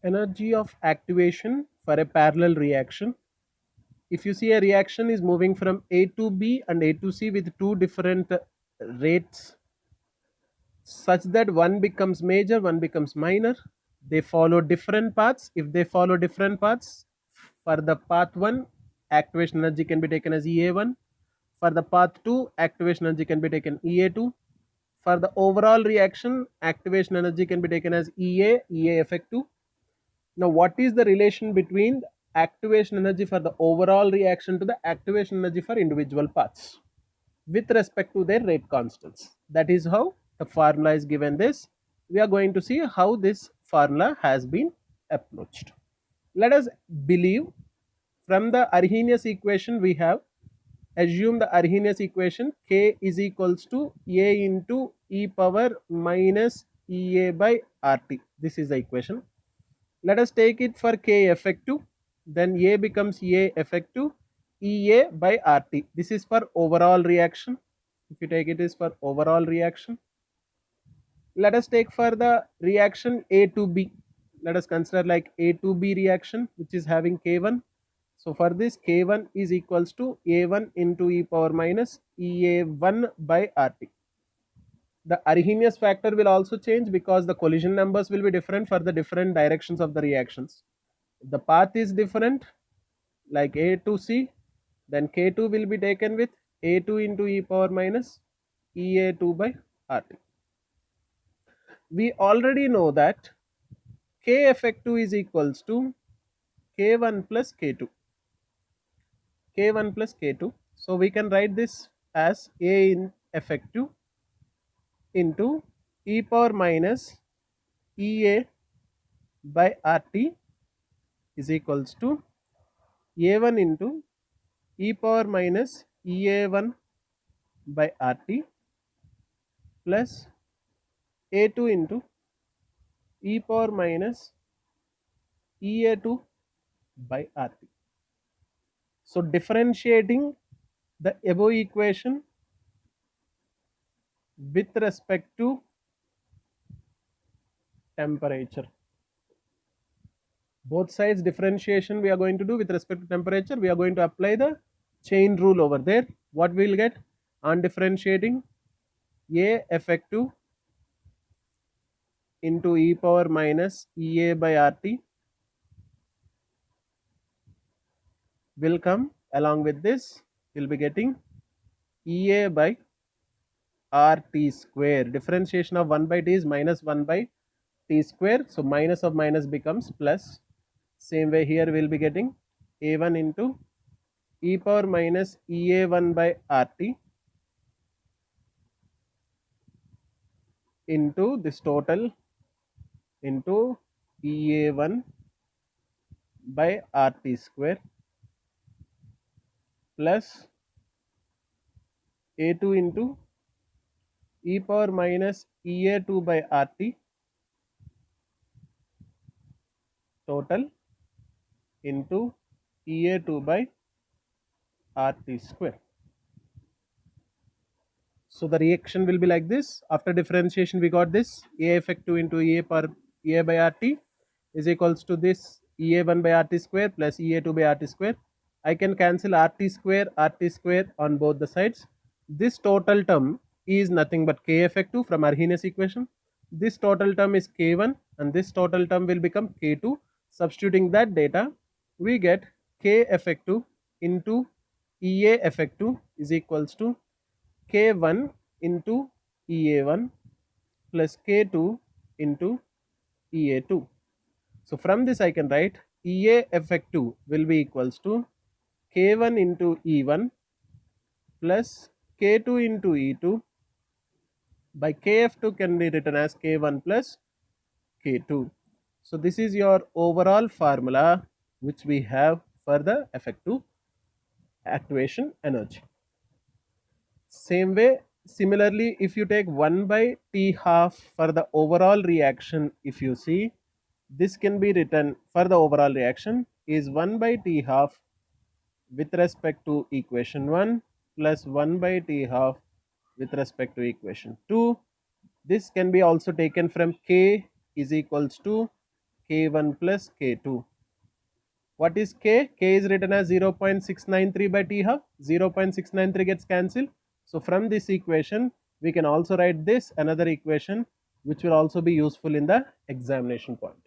Energy of activation for a parallel reaction. If you see a reaction is moving from A to B and A to C with two different rates such that one becomes major, one becomes minor, they follow different paths. If they follow different paths, for the path 1 activation energy can be taken as EA1, for the path 2 activation energy can be taken EA2, for the overall reaction activation energy can be taken as EA effect 2. Now, what is the relation between activation energy for the overall reaction to the activation energy for individual paths with respect to their rate constants? That is how the formula is given this. We are going to see how this formula has been approached. Let us believe from the Arrhenius equation we have assume the Arrhenius equation K is equals to A into e power minus EA by RT. This is the equation. Let us take it for K effective, then A becomes A effective EA by RT. This is for overall reaction. If you take it is for overall reaction. Let us take for the reaction A to B. Let us consider like A to B reaction which is having K1. So for this K1 is equals to A1 into e power minus EA1 by RT. The Arrhenius factor will also change because the collision numbers will be different for the different directions of the reactions. If the path is different like A to C, then K2 will be taken with A2 into e power minus EA2 by RT. We already know that K effective is equals to K1 plus K2. K1 plus K2. So we can write this as A in effective into e power minus EA by RT is equals to A1 into e power minus EA1 by RT plus A2 into e power minus EA2 by RT. So differentiating the above equation with respect to temperature. Both sides differentiation we are going to do with respect to temperature. We are going to apply the chain rule over there. What we will get on differentiating A effective into e power minus EA by RT will come along with this. We'll be getting EA by RT square. Differentiation of 1 by T is minus 1 by T square. So minus of minus becomes plus. Same way here we'll be getting A1 into e power minus EA1 by RT into this total into EA1 by RT square plus A2 into e power minus EA2 by RT total into EA2 by RT square. So the reaction will be like this. After differentiation we got this A effective into EA by RT is equals to this EA1 by RT square plus EA2 by RT square. I can cancel RT square on both the sides. This total term is nothing but K effective from Arrhenius equation. This total term is K1 and this total term will become K2. Substituting that data, we get K effective into EA effective is equals to K1 into EA1 plus K2 into EA2. So from this I can write EA effective will be equals to K1 into E1 plus K2 into E2 by KF2 can be written as K1 plus K2. So this is your overall formula which we have for the effective activation energy. Same way, similarly, if you take 1 by T half for the overall reaction, if you see, this can be written for the overall reaction is 1 by T half with respect to equation 1 plus 1 by T half with respect to equation 2. This can be also taken from K is equals to K1 plus K2. What is K? K is written as 0.693 by T half. 0.693 gets cancelled. So from this equation, we can also write this another equation which will also be useful in the examination point.